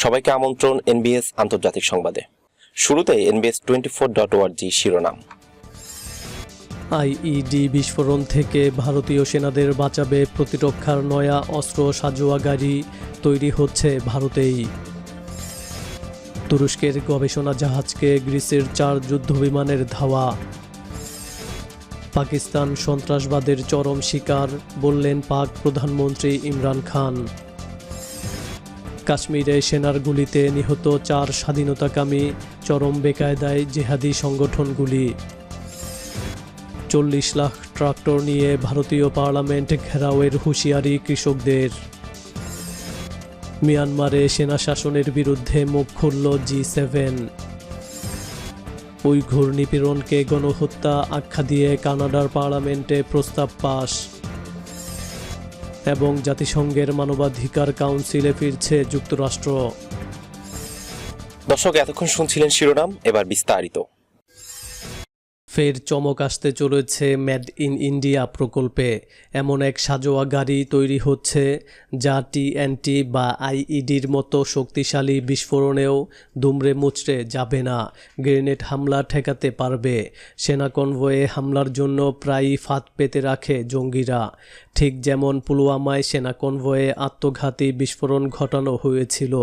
সবাইকে আমন্ত্রণ এনবিএস আন্তর্জাতিক সংবাদে। শুরুতে NBS24.org শিরোনাম। আইইডি বিস্ফোরণ থেকে ভারতীয় সেনাদের বাঁচাবে প্রতিরক্ষার নয়া অস্ত্র সাজোয়া গাড়ি তৈরি হচ্ছে ভারতেই। তুরস্কের গবেষণা জাহাজকে গ্রিসের 4 যুদ্ধবিমানের ধাওয়া। পাকিস্তান সন্ত্রাসবাদের চরম শিকার বললেন পাক প্রধানমন্ত্রী ইমরান খান। কাশ্মীরে সেনার গুলিতে নিহত 4 স্বাধীনতাকামী, চরম বেকায়দায় জেহাদি সংগঠনগুলি। 40 লাখ ট্রাক্টর নিয়ে ভারতীয় পার্লামেন্ট ঘেরাওয়ের হুঁশিয়ারি কৃষকদের। মিয়ানমারে সেনা শাসনের বিরুদ্ধে মুখ খুলল G7। উইঘুর নিপীড়নকে গণহত্যা আখ্যা দিয়ে কানাডার পার্লামেন্টে প্রস্তাব পাস। এবং জাতিসংঘের মানবাধিকার কাউন্সিলে ফিরছে যুক্তরাষ্ট্র। দর্শক, এতক্ষণ শুনছিলেন শিরোনাম, এবার বিস্তারিত। ফের চমক আসতে চলেছে মেড ইন ইন্ডিয়া প্রকল্পে। এমন এক সাজোয়া গাড়ি তৈরি হচ্ছে যা TNT বা আইইডির মতো শক্তিশালী বিস্ফোরণেও দুমড়ে মুচড়ে যাবে না, গ্রেনেড হামলা ঠেকাতে পারবে। সেনা কনভয়ে হামলার জন্য প্রায়ই ফাঁদ পেতে রাখে জঙ্গিরা, ঠিক যেমন পুলওয়ামায় সেনা কনভয়ে আত্মঘাতী বিস্ফোরণ ঘটানো হয়েছিল।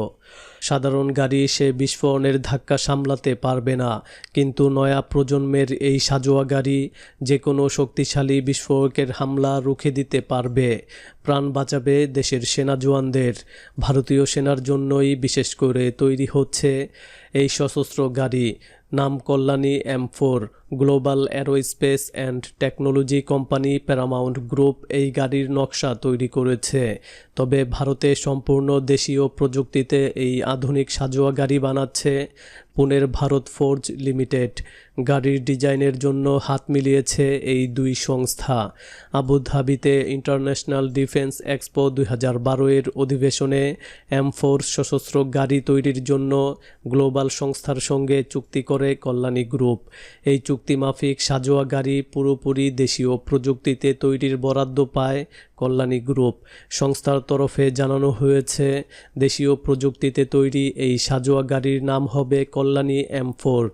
সাধারণ গাড়ি সে বিস্ফোরণের ধাক্কা সামলাতে পারবে না, কিন্তু নয়া প্রজন্মের এই সাজোয়া গাড়ি যে কোনো শক্তিশালী বিস্ফোরকের হামলা রুখে দিতে পারবে, প্রাণ বাঁচাবে দেশের সেনা জওয়ানদের। ভারতীয় সেনার জন্যই বিশেষ করে তৈরি হচ্ছে এই সশস্ত্র গাড়ি। নাম Kalyani M4। Global aerospace and technology company Paramount group এই গাড়ির নকশা তৈরি করেছে। তবে ভারতে সম্পূর্ণ দেশীয় প্রযুক্তিতে এই আধুনিক সাজোয়া গাড়ি বানাচ্ছে পুনের ভারত ফোর্জ লিমিটেড। গাড়ির ডিজাইনের জন্য হাত মিলিয়েছে এই দুই সংস্থা। আবুধাবিতে ইন্টারন্যাশনাল ডিফেন্স এক্সপো 2012 অধিবেশনে M4 সশস্ত্র গাড়ি তৈরির জন্য গ্লোবাল সংস্থার সঙ্গে চুক্তি করে কল্যাণী গ্রুপ। এই চুক্তি মাফিক সাজোয়া গাড়ি পুরোপুরি দেশীয় প্রযুক্তিতে তৈরির বরাদ্দ পায় কল্যাণী গ্রুপ। সংস্থার তরফে জানানো হয়েছে, দেশীয় প্রযুক্তিতে তৈরি এই সাজোয়া গাড়ির নাম হবে কল্যাণী M4।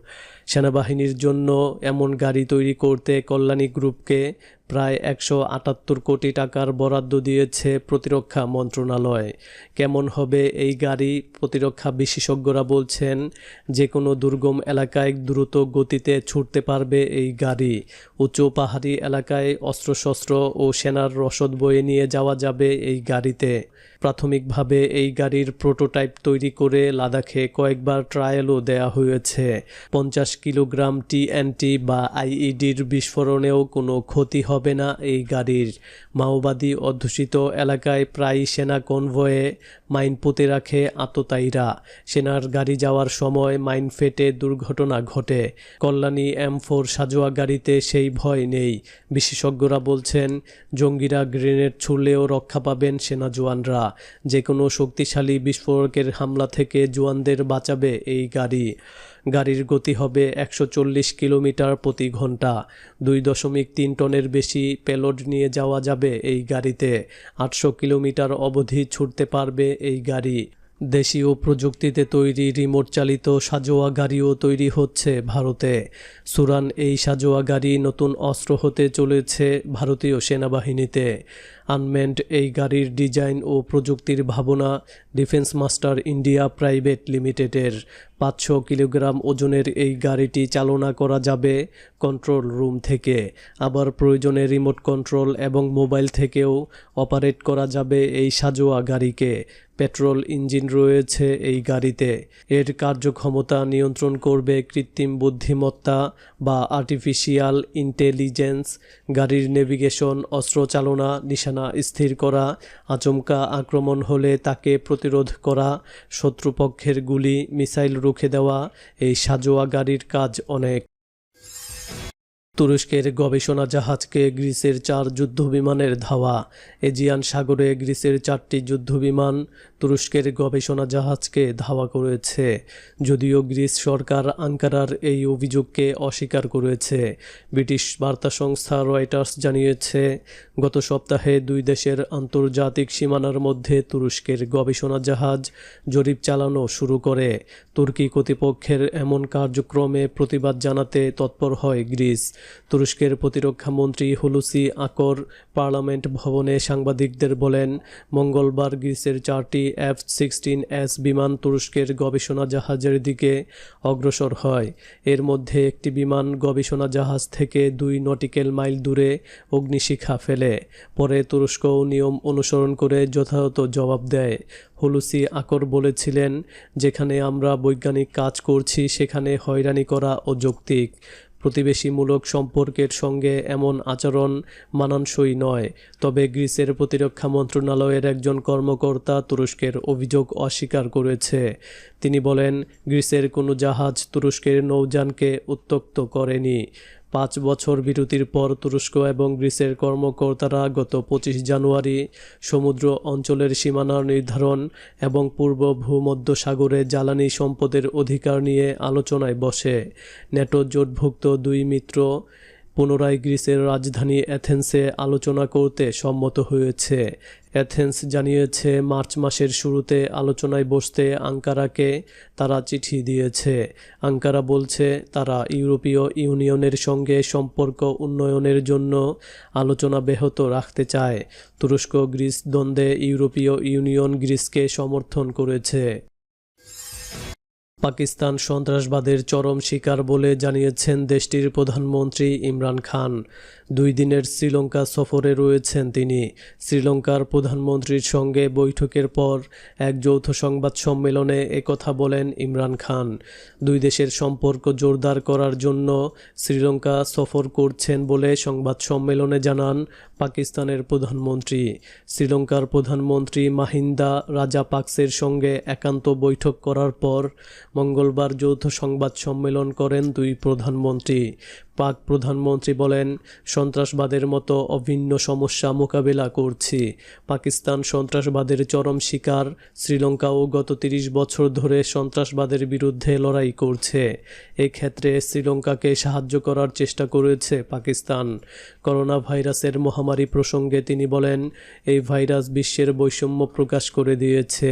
সেনাবাহিনীর জন্য এমন গাড়ি তৈরি করতে কল্যাণী গ্রুপকে প্রায় 178 কোটি টাকার বরাদ্দ দিয়েছে প্রতিরক্ষা মন্ত্রণালয়। কেমন হবে এই গাড়ি? প্রতিরক্ষা বিশেষজ্ঞরা বলছেন, যে কোনো দুর্গম এলাকায় দ্রুত গতিতে ছুটতে পারবে এই গাড়ি। উঁচু পাহাড়ি এলাকায় অস্ত্রশস্ত্র ও সেনার রসদ বয়ে নিয়ে যাওয়া যাবে এই গাড়িতে। প্রাথমিকভাবে এই গাড়ির প্রোটোটাইপ তৈরি করে লাদাখে কয়েকবার ট্রায়ালও দেয়া হয়েছে। 50 কিলোগ্রাম TNT বা আইইডির বিস্ফোরণেও কোনো ক্ষতি হবে না এই গাড়ির। মাওবাদী অধ্যুষিত এলাকায় প্রায় সেনা কনভয়ে মাইন পুঁতে রাখে আততায়ীরা। সেনার গাড়ি যাওয়ার সময় মাইন ফেটে দুর্ঘটনা ঘটে। কল্যাণী M4 সাজোয়া গাড়িতে সেই ভয় নেই। বিশেষজ্ঞরা বলছেন, জঙ্গিরা গ্রেনেড ছুড়লেও রক্ষা পাবেন সেনা জওয়ানরা। যে কোনো শক্তিশালী বিস্ফোরকের হামলা থেকে জওয়ানদের বাঁচাবে এই গাড়ি। গাড়ির গতি হবে 140 কিলোমিটার প্রতি ঘন্টা। 2.3 টনের বেশি পেলোড নিয়ে যাওয়া যাবে এই গাড়িতে। 800 কিলোমিটার অবধি ছুটতে পারবে এই গাড়ি। দেশীয় প্রযুক্তিতে তৈরি রিমোট চালিত সাজোয়া গাড়িও তৈরি হচ্ছে ভারতে। সুরান এই সাজোয়া গাড়ি নতুন অস্ত্র হতে চলেছে ভারতীয় সেনাবাহিনীতে। আনমেন্ড এই গাড়ির ডিজাইন ও প্রযুক্তির ভাবনা ডিফেন্স মাস্টার ইন্ডিয়া প্রাইভেট লিমিটেডের। 500 কিলোগ্রাম ওজনের এই গাড়িটি চালনা করা যাবে কন্ট্রোল রুম থেকে। আবার প্রয়োজনে রিমোট কন্ট্রোল এবং মোবাইল থেকেও অপারেট করা যাবে এই সাজোয়া গাড়িকে। পেট্রোল ইঞ্জিন রয়েছে এই গাড়িতে। এর কার্যক্ষমতা নিয়ন্ত্রণ করবে কৃত্রিম বুদ্ধিমত্তা বা আর্টিফিশিয়াল ইন্টেলিজেন্স। গাড়ির নেভিগেশন, অস্ত্র চালনা, নিশানা স্থির করা, আচমকা আক্রমণ হলে তাকে প্রতিরোধ করা, শত্রুপক্ষের গুলি মিসাইল রুখে দেওয়া, এই সাজোয়া গাড়ির কাজ অনেক। তুরস্কের গবেষণা জাহাজকে গ্রিসের 4 যুদ্ধবিমানের ধাওয়া। এজিয়ান সাগরে গ্রিসের 4টি যুদ্ধবিমান তুরস্কের গবেষণা জাহাজকে ধাওয়া করেছে। যদিও গ্রিস সরকার আঙ্কারার এই অভিযোগকে অস্বীকার করেছে। ব্রিটিশ বার্তা সংস্থা রয়টার্স জানিয়েছে, গত সপ্তাহে দুই দেশের আন্তর্জাতিক সীমানার মধ্যে তুরস্কের গবেষণা জাহাজ জরিপ চালানো শুরু করে। তুর্কি কর্তৃপক্ষের এমন কার্যক্রমে প্রতিবাদ জানাতে তৎপর হয় গ্রিস। তুরস্কের প্রতিরক্ষা মন্ত্রী হুলুসি আকর পার্লামেন্ট ভবনে সাংবাদিকদের বলেন, মঙ্গলবার গ্রিসের 4টি F-16S বিমান তুরস্কের গবেষণা জাহাজের দিকে অগ্রসর হয়। এর মধ্যে একটি বিমান গবেষণা জাহাজ থেকে 2 নটিক্যাল মাইল দূরে অগ্নিশিখা ফেলে। পরে তুরস্কও নিয়ম অনুসরণ করে যথাযথ জবাব দেয়। হুলুসি আকর বলেছিলেন, যেখানে আমরা বৈজ্ঞানিক কাজ করছি সেখানে হয়রানি করা অযৌক্তিক। প্রতিবেশীমূলক সম্পর্কের সঙ্গে এমন আচরণ মানানসই নয়। তবে গ্রিসের প্রতিরক্ষা মন্ত্রণালয়ের একজন কর্মকর্তা তুরস্কের অভিযোগ অস্বীকার করেছে। তিনি বলেন, গ্রিসের কোনো জাহাজ তুরস্কের নৌযানকে উত্ত্যক্ত করেনি। 5 বছর বিরতির পর তুরস্ক এবং গ্রিসের কর্মকর্তারা গত 25 জানুয়ারি সমুদ্র অঞ্চলের সীমানা নির্ধারণ এবং পূর্ব ভূমধ্যসাগরে জ্বালানি সম্পদের অধিকার নিয়ে আলোচনায় বসে। ন্যাটো জোটভুক্ত 2 মিত্র পুনরায় গ্রিসের রাজধানী অ্যাথেন্সে আলোচনা করতে সম্মত হয়েছে। অ্যাথেন্স জানিয়েছে, মার্চ মাসের শুরুতে আলোচনায় বসতে আঙ্কারাকে তারা চিঠি দিয়েছে। আঙ্কারা বলছে, তারা ইউরোপীয় ইউনিয়নের সঙ্গে সম্পর্ক উন্নয়নের জন্য আলোচনা ব্যাহত রাখতে চায়। তুরস্ক গ্রিস দ্বন্দ্বে ইউরোপীয় ইউনিয়ন গ্রিসকে সমর্থন করেছে। পাকিস্তান সন্ত্রাসবাদের চরম শিকার বলে জানিয়েছেন দেশটির প্রধানমন্ত্রী ইমরান খান। 2 দিনের শ্রীলঙ্কা সফরে রয়েছেন তিনি। শ্রীলঙ্কার প্রধানমন্ত্রীর সঙ্গে বৈঠকের পর এক যৌথ সংবাদ সম্মেলনে একথা বলেন ইমরান খান। 2 দেশের সম্পর্ক জোরদার করার জন্য শ্রীলঙ্কা সফর করছেন বলে সংবাদ সম্মেলনে জানান পাকিস্তানের প্রধানমন্ত্রী। শ্রীলঙ্কার প্রধানমন্ত্রী মাহিন্দা রাজাপাকসের সঙ্গে একান্ত বৈঠক করার পর মঙ্গলবার যৌথ সংবাদ সম্মেলন করেন 2 প্রধানমন্ত্রী। পাক প্রধানমন্ত্রী বলেন, সন্ত্রাসবাদের মতো অভিন্ন সমস্যা মোকাবেলা করছি। পাকিস্তান সন্ত্রাসবাদের চরম শিকার। শ্রীলঙ্কাও গত 30 বছর ধরে সন্ত্রাসবাদের বিরুদ্ধে লড়াই করছে। এই ক্ষেত্রে শ্রীলঙ্কাকে সাহায্য করার চেষ্টা করেছে পাকিস্তান। করোনা ভাইরাসের মহামারী প্রসঙ্গে তিনি বলেন, এই ভাইরাস বিশ্বের বৈষম্য প্রকাশ করে দিয়েছে।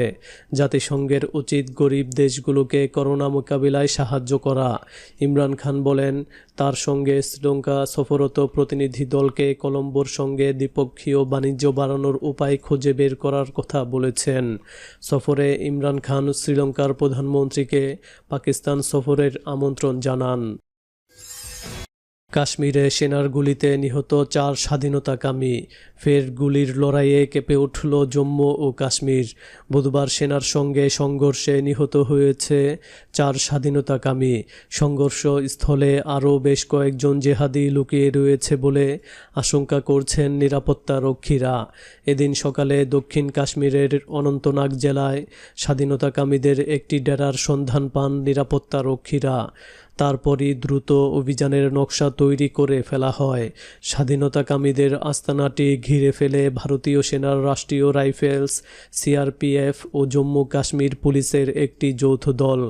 জাতিসংঘের উচিত গরিব দেশগুলোকে করোনা মোকাবিলায় সাহায্য করা। ইমরান খান বলেন, তার সঙ্গে শ্রীলঙ্কা সফররত প্রতিনিধি দলকে কলম্বোর সঙ্গে দ্বিপক্ষীয় বাণিজ্য বাড়ানোর উপায় খুঁজে বের করার কথা বলেছেন। সফরে ইমরান খান শ্রীলঙ্কার প্রধানমন্ত্রীকে পাকিস্তান সফরের আমন্ত্রণ জানান। কাশ্মীরে সেনার গুলিতে নিহত 4 স্বাধীনতাকামী। ফের গুলির লড়াইয়ে কেঁপে উঠল জম্মু ও কাশ্মীর। বুধবার সেনার সঙ্গে সংঘর্ষে নিহত হয়েছে 4 স্বাধীনতাকামী। সংঘর্ষ স্থলে আরও বেশ কয়েকজন জেহাদি লুকিয়ে রয়েছে বলে আশঙ্কা করছেন নিরাপত্তা রক্ষীরা। এদিন সকালে দক্ষিণ কাশ্মীরের অনন্তনাগ জেলায় স্বাধীনতাকামীদের একটি ডেরার সন্ধান পান নিরাপত্তা রক্ষীরা। তারপরই দ্রুত অভিযানের নকশা তৈরি করে ফেলা হয়। স্বাধীনতাকামীদের আস্তানাটি ঘিরে ফেলে ভারতীয় সেনার রাষ্ট্রীয় রাইফেলস, সিআরপিএফ ও জম্মু কাশ্মীর পুলিশের একটি যৌথ দল।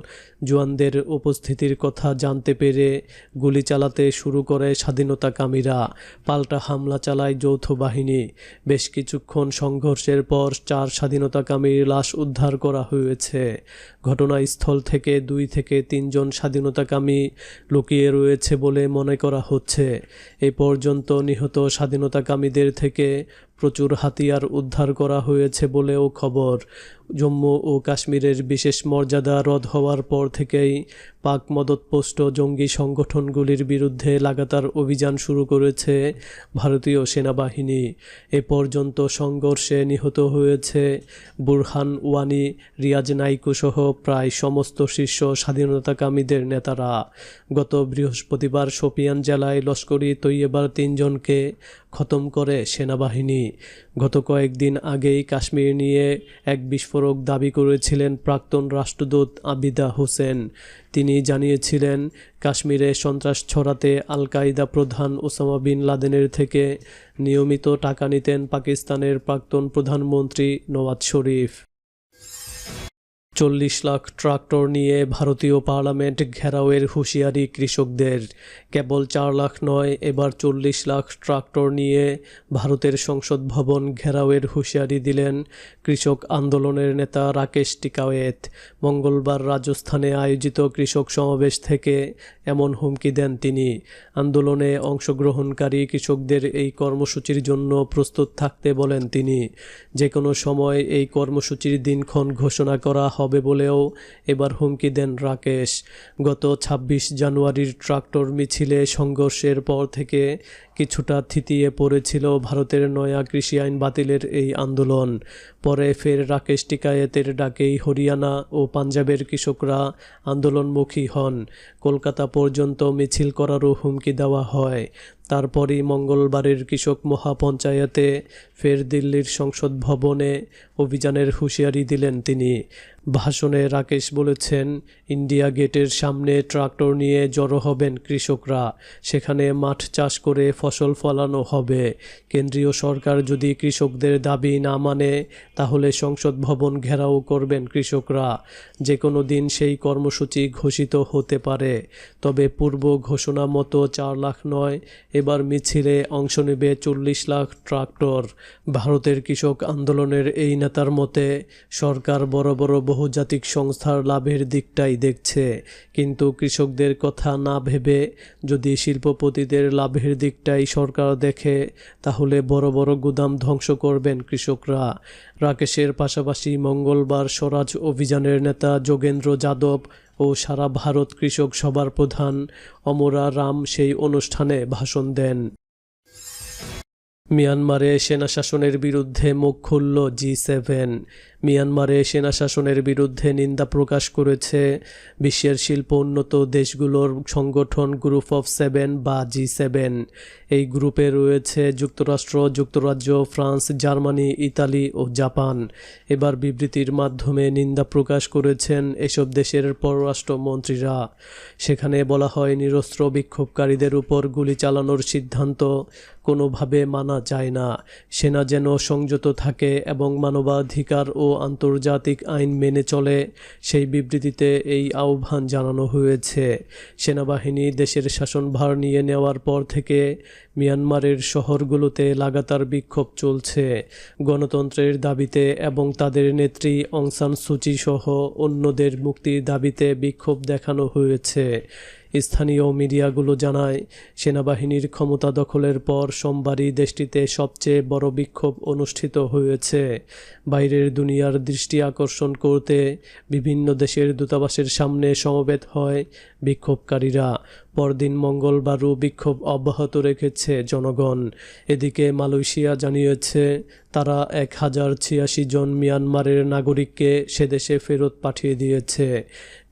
জওয়ানদের উপস্থিতির কথা জানতে পেরে গুলি চালাতে শুরু করে স্বাধীনতাকামীরা। পাল্টা হামলা চালায় যৌথ বাহিনী। বেশ কিছুক্ষণ সংঘর্ষের পর 4 স্বাধীনতাকামীর লাশ উদ্ধার করা হয়েছে। ঘটনাস্থল থেকে 2 থেকে 3 জন স্বাধীনতাকামী লুকিয়ে রয়েছে বলে মনে করা হচ্ছে। এ পর্যন্ত নিহত স্বাধীনতাকামীদের থেকে প্রচুর হাতিয়ার উদ্ধার করা হয়েছে বলেও খবর। জম্মু ও কাশ্মীরের বিশেষ মর্যাদা রদ হওয়ার পর থেকেই পাক মদতপুষ্ট জঙ্গি সংগঠনগুলির বিরুদ্ধে লাগাতার অভিযান শুরু করেছে ভারতীয় সেনাবাহিনী। এ পর্যন্ত সংঘর্ষে নিহত হয়েছে বুরহান ওয়ানি, রিয়াজ নাইকু সহ প্রায় সমস্ত শীর্ষ স্বাধীনতাকামীদের নেতারা। গত বৃহস্পতিবার শোপিয়ান জেলায় লস্করি তৈয়বার 3 জনকে খতম করে সেনাবাহিনী। গত কয়েকদিন আগেই কাশ্মীর নিয়ে এক বিস্ফোরক দাবি করেছিলেন প্রাক্তন রাষ্ট্রদূত আবিদা হোসেন। তিনি জানিয়েছিলেন কাশ্মীরে সন্ত্রাস ছড়াতে আল কায়দা প্রধান ওসামা বিন লাদেনের থেকে নিয়মিত টাকা নিতেন পাকিস্তানের প্রাক্তন প্রধানমন্ত্রী নওয়াজ শরীফ। 40 লাখ ট্রাক্টর নিয়ে ভারতীয় পার্লামেন্ট ঘেরাওয়ের হুঁশিয়ারি কৃষকদের। কেবল 4 লাখ নয়, এবার 40 লাখ ট্রাক্টর নিয়ে ভারতের সংসদ ভবন ঘেরাওয়ের হুঁশিয়ারি দিলেন কৃষক আন্দোলনের নেতা রাকেশ টিকায়েত। মঙ্গলবার রাজস্থানে আয়োজিত কৃষক সমাবেশ থেকে এমন হুমকি দেন তিনি। আন্দোলনে অংশগ্রহণকারী কৃষকদের এই কর্মসূচির জন্য প্রস্তুত থাকতে বলেন তিনি। যে কোনো সময় এই কর্মসূচির দিনক্ষণ ঘোষণা করা হবে বলেও এবার হুমকি দেন রাকেশ। গত 26 জানুয়ারির ট্রাক্টর মিছিলে সংঘর্ষের পর থেকে কিছুটা থিতিয়ে পড়েছিল ভারতের নয়া কৃষি আইন বাতিলের এই আন্দোলন। পরে ফের রাকেশ টিকায়েতের ডাকেই হরিয়ানা ও পাঞ্জাবের কৃষকরা আন্দোলনমুখী হন। কলকাতা পর্যন্ত মিছিল করারও হুমকি দেওয়া হয়। তারপরই মঙ্গলবারের কৃষক মহাপঞ্চায়েতে ফের দিল্লির সংসদ ভবনে অভিযানের হুঁশিয়ারি দিলেন তিনি। ভাষণে রাকেশ বলেছেন, ইন্ডিয়া গেটের সামনে ট্রাক্টর নিয়ে জড়ো হবেন কৃষকরা। সেখানে মাঠ চাষ করে ফসল ফলানো হবে। কেন্দ্রীয় সরকার যদি কৃষকদের দাবি না মানে তাহলে সংসদ ভবন ঘেরাও করবেন কৃষকরা। যে কোনো দিন সেই কর্মসূচি ঘোষিত হতে পারে। তবে পূর্ব ঘোষণা মতো 4 লাখ নয়, এবার মিছিলে অংশ নেবে 40 লাখ ট্রাক্টর। ভারতের কৃষক আন্দোলনের এই নেতার মতে সরকার বড় বড় বহুজাতিক সংস্থার লাভের দিকটাই দেখছে, কিন্তু কৃষকদের কথা না ভেবে যদি শিল্পপতিদের লাভের দিকটাই সরকার দেখে তাহলে বড় বড় গুদাম ধ্বংস করবেন কৃষকরা। রাকেশের পাশাপাশি মঙ্গলবার স্বরাজ অভিযানের নেতা যোগেন্দ্র যাদব ও সারা ভারত কৃষক সভার প্রধান অমরা রাম সেই অনুষ্ঠানে ভাষণ দেন। মিয়ানমারে সেনাশাসনের বিরুদ্ধে মুখ খুলল G7। মিয়ানমারে সেনাশাসনের বিরুদ্ধে নিন্দা প্রকাশ করেছে বিশ্বের শিল্প উন্নত দেশগুলোর সংগঠন গ্রুপ অফ 7 বা G7। এই গ্রুপে রয়েছে যুক্তরাষ্ট্র, যুক্তরাজ্য, ফ্রান্স, জার্মানি, ইতালি ও জাপান। এবার বিবৃতির মাধ্যমে নিন্দা প্রকাশ করেছেন এসব দেশের পররাষ্ট্রমন্ত্রীরা। সেখানে বলা হয়, নিরস্ত্র বিক্ষোভকারীদের উপর গুলি চালানোর সিদ্ধান্ত কোনোভাবে মানা যায় না। সেনা যেন সংযত থাকে এবং মানবাধিকার ও আন্তর্জাতিক আইন মেনে চলে, সেই বিবৃতিতে এই আহ্বান জানানো হয়েছে। সেনাবাহিনী দেশের শাসনভার নিয়ে নেওয়ার পর থেকে মিয়ানমারের শহরগুলোতে লাগাতার বিক্ষোভ চলছে। গণতন্ত্রের দাবিতে এবং তাদের নেত্রী অং সান সুচি সহ অন্যদের মুক্তির দাবিতে বিক্ষোভ দেখানো হয়েছে। স্থানীয় মিডিয়াগুলো জানায়, সেনাবাহিনীর ক্ষমতা দখলের পর সোমবারই দেশটিতে সবচেয়ে বড় বিক্ষোভ অনুষ্ঠিত হয়েছে। বাইরের দুনিয়ার দৃষ্টি আকর্ষণ করতে বিভিন্ন দেশের দূতাবাসের সামনে সমবেত হয় বিক্ষোভকারীরা। পরদিন মঙ্গলবারও বিক্ষোভ অব্যাহত রেখেছে জনগণ। এদিকে মালয়েশিয়া জানিয়েছে তারা 1086 জন মিয়ানমারের নাগরিককে সেদেশে ফেরত পাঠিয়ে দিয়েছে।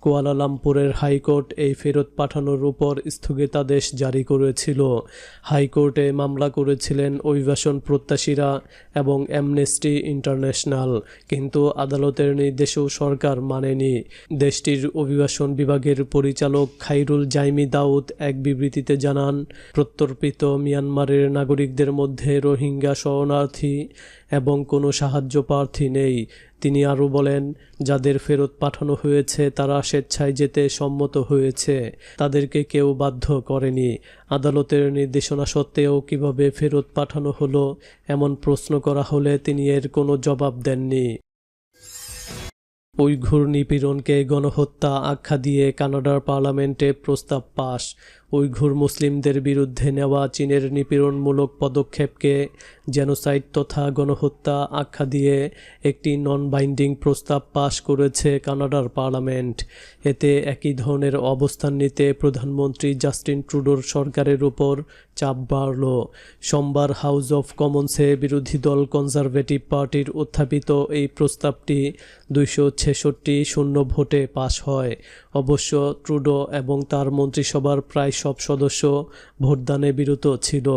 কুয়ালালামপুরের হাইকোর্ট এই ফেরত পাঠানোর উপর স্থগিতাদেশ জারি করেছিল। হাইকোর্টে মামলা করেছিলেন অভিবাসন প্রত্যাশীরা এবং অ্যামনেস্টি ইন্টারন্যাশনাল, কিন্তু আদালতের নির্দেশও সরকার মানেনি। দেশটির অভিবাসন বিভাগের পরিচালক খাইরুল জাইমি দাউদ এক বিবৃতিতে জানান, প্রত্যর্পিত মিয়ানমারের নাগরিকদের মধ্যে রোহিঙ্গা শরণার্থী এবং কোনো সাহায্য প্রার্থী নেই। তিনি আরও বলেন, যাদের ফেরত পাঠানো হয়েছে তারা স্বেচ্ছায় যেতে সম্মত হয়েছে, তাদেরকে কেউ বাধ্য করেনি। আদালতের নির্দেশনা সত্ত্বেও কিভাবে ফেরত পাঠানো হলো এমন প্রশ্ন করা হলে তিনি এর কোনো জবাব দেননি। উইঘুর নিপীড়নকে গণহত্যা আখ্যা দিয়ে কানাডার পার্লামেন্টে প্রস্তাব পাস। উইঘুর মুসলিমদের বিরুদ্ধে নেওয়া চীনের নিপীড়নমূলক পদক্ষেপকে জেনোসাইড তথা গণহত্যা আখ্যা দিয়ে একটি নন বাইন্ডিং প্রস্তাব পাশ করেছে কানাডার পার্লামেন্ট। এতে একই ধরনের অবস্থান নিতে প্রধানমন্ত্রী জাস্টিন ট্রুডোর সরকারের উপর চাপ বাড়ল। সোমবার হাউস অফ কমন্সে বিরোধী দল কনজারভেটিভ পার্টির উত্থাপিত এই প্রস্তাবটি 266 শূন্য ভোটে পাশ হয়। অবশ্য ট্রুডো এবং তার মন্ত্রিসভার প্রায় সব সদস্য ভোটদানে বিরত ছিল।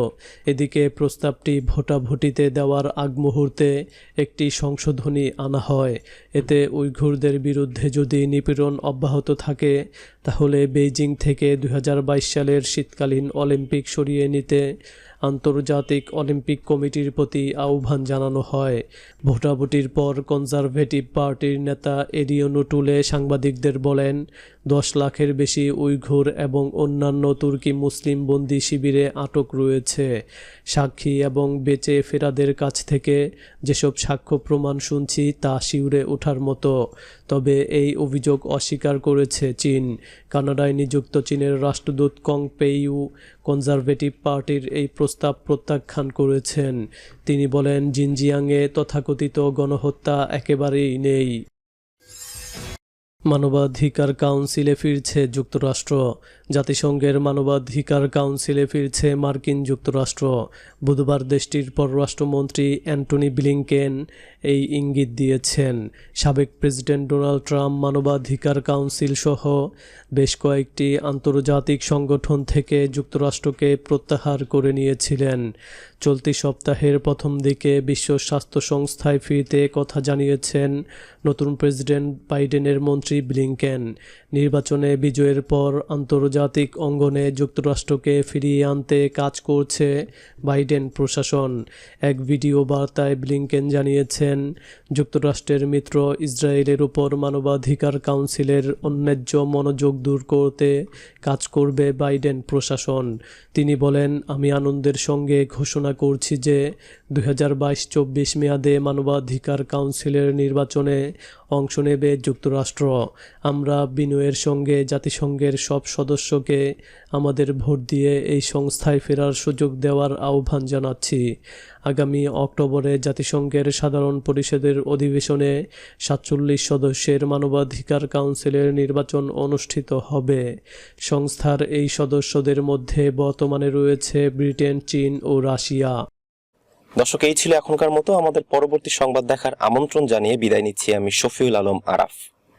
এদিকে প্রস্তাবটি ভোটাভুটিতে দেওয়ার আগ মুহূর্তে একটি সংশোধনী আনা হয়। এতে উইঘুরদের বিরুদ্ধে যদি নিপীড়ন অব্যাহত থাকে তাহলে বেইজিং থেকে 2022 সালের শীতকালীন অলিম্পিক সরিয়ে নিতে আন্তর্জাতিক অলিম্পিক কমিটির প্রতি আহ্বান জানানো হয়। ভোটাভুটির পর কনজারভেটিভ পার্টির নেতা এরিয়নো টুলে সাংবাদিকদের বলেন, 10 লাখের বেশি উইঘুর এবং অন্যান্য তুর্কি মুসলিম বন্দী শিবিরে আটক রয়েছে। সাক্ষী এবং বেঁচে ফেরাদের কাছ থেকে যেসব সাক্ষ্য প্রমাণ শুনছি তা শিউরে ওঠার মতো। তবে এই অভিযোগ অস্বীকার করেছে চীন। কানাডায় নিযুক্ত চীনের রাষ্ট্রদূত কং পেইউ কনজারভেটিভ পার্টির এই প্রস্তাব প্রত্যাখ্যান করেছেন। তিনি বলেন, জিনজিয়াংয়ে তথাকথিত গণহত্যা একেবারেই নেই। মানবাধিকার কাউন্সিলে ফিরছে যুক্তরাষ্ট্র। জাতিসংঘের মানবাধিকার কাউন্সিলে ফিরছে মার্কিন যুক্তরাষ্ট্র। বুধবার দেশটির পররাষ্ট্রমন্ত্রী অ্যান্টনি ব্লিংকেন এই ইঙ্গিত দিয়েছেন। সাবেক প্রেসিডেন্ট ডোনাল্ড ট্রাম্প মানবাধিকার কাউন্সিল সহ বেশ কয়েকটি আন্তর্জাতিক সংগঠন থেকে যুক্তরাষ্ট্রকে প্রত্যাহার করে নিয়েছিলেন। চলতি সপ্তাহের প্রথম দিকে বিশ্ব স্বাস্থ্য সংস্থায় ফিরতে কথা জানিয়েছেন নতুন প্রেসিডেন্ট বাইডেনের মন্ত্রী ব্লিংকেন। নির্বাচনে বিজয়ের পর আন্তর্জাতিক অঙ্গনে যুক্তরাষ্ট্রকে ফিরিয়ে আনতে কাজ করছে বাইডেন প্রশাসন। এক ভিডিও বার্তায় ব্লিংকেন জানিয়েছেন, যুক্তরাষ্ট্রের মিত্র ইসরায়েলের উপর মানবাধিকার কাউন্সিলের অন্যায্য মনোযোগ দূর করতে কাজ করবে বাইডেন প্রশাসন। তিনি বলেন, আমি আনন্দের সঙ্গে ঘোষণা করছি যে 2022-24 মেয়াদে মানবাধিকার কাউন্সিলের নির্বাচনে অংশ নেবে যুক্তরাষ্ট্র। আমরা বিনয়ের সঙ্গে জাতিসংঘের সব সদস্যকে আমাদের ভোট দিয়ে এই সংস্থায় ফেরার সুযোগ দেওয়ার আহ্বান জানাচ্ছি। আগামী অক্টোবরে জাতিসংঘের সাধারণ পরিষদের অধিবেশনে 47 সদস্যের মানবাধিকার কাউন্সিলের নির্বাচন অনুষ্ঠিত হবে। সংস্থার এই সদস্যদের মধ্যে বর্তমানে রয়েছে ব্রিটেন, চীন ও রাশিয়া। দর্শক, এই ছিল এখনকার মতো। আমাদের পরবর্তী সংবাদ দেখার আমন্ত্রণ জানিয়ে বিদায় নিচ্ছি আমি শফিউল আলম আরাফ।